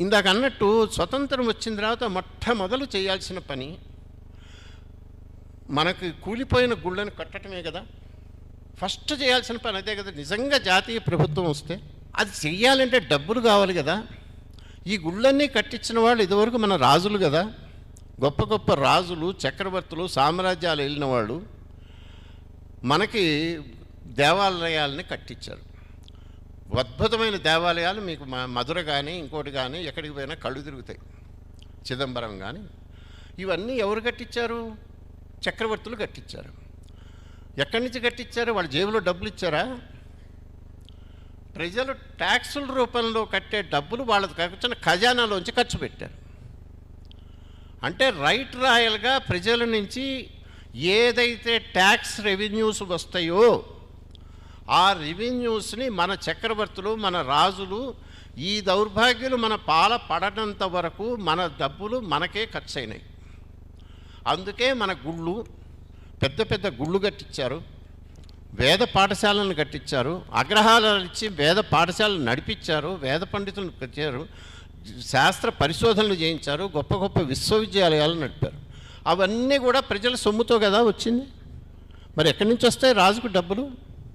ఇందాక అన్నట్టు స్వతంత్రం వచ్చిన తర్వాత మొట్టమొదలు చేయాల్సిన పని మనకి కూలిపోయిన గుళ్ళని కట్టడమే కదా. ఫస్ట్ చేయాల్సిన పని అదే కదా. నిజంగా జాతీయ ప్రభుత్వం వస్తే అది చెయ్యాలంటే డబ్బులు కావాలి కదా. ఈ గుళ్ళన్నీ కట్టించిన వాళ్ళు ఇదివరకు మన రాజులు కదా. గొప్ప గొప్ప రాజులు, చక్రవర్తులు, సామ్రాజ్యాలు వెళ్ళిన వాళ్ళు మనకి దేవాలయాలని కట్టించారు. అద్భుతమైన దేవాలయాలు మీకు మధుర కానీ ఇంకోటి కానీ ఎక్కడికి పోయినా కళ్ళు తిరుగుతాయి. చిదంబరం కానీ ఇవన్నీ ఎవరు కట్టించారు? చక్రవర్తులు కట్టించారు. ఎక్కడి నుంచి కట్టించారు? వాళ్ళ జేబులో డబ్బులు ఇచ్చారా? ప్రజలు ట్యాక్సుల రూపంలో కట్టే డబ్బులు వాళ్ళకి వచ్చిన ఖజానాలోంచి ఖర్చు పెట్టారు. అంటే రైట్ రాయల్గా ప్రజల నుంచి ఏదైతే ట్యాక్స్ రెవెన్యూస్ వస్తాయో ఆ రెవెన్యూస్ని మన చక్రవర్తులు, మన రాజులు, ఈ దౌర్భాగ్యులు మన పాల పడనంత వరకు మన డబ్బులు మనకే ఖర్చు అయినాయి. అందుకే మన గుళ్ళు, పెద్ద పెద్ద గుళ్ళు కట్టించారు, వేద పాఠశాలను కట్టించారు, అగ్రహారాలు ఇచ్చి వేద పాఠశాలను నడిపించారు, వేద పండితులను పెట్టారు, శాస్త్ర పరిశోధనలు చేయించారు, గొప్ప గొప్ప విశ్వవిద్యాలయాలు నడిపారు. అవన్నీ కూడా ప్రజల సొమ్ముతో కదా వచ్చింది. మరి ఎక్కడి నుంచి వస్తాయి రాజుకు డబ్బులు?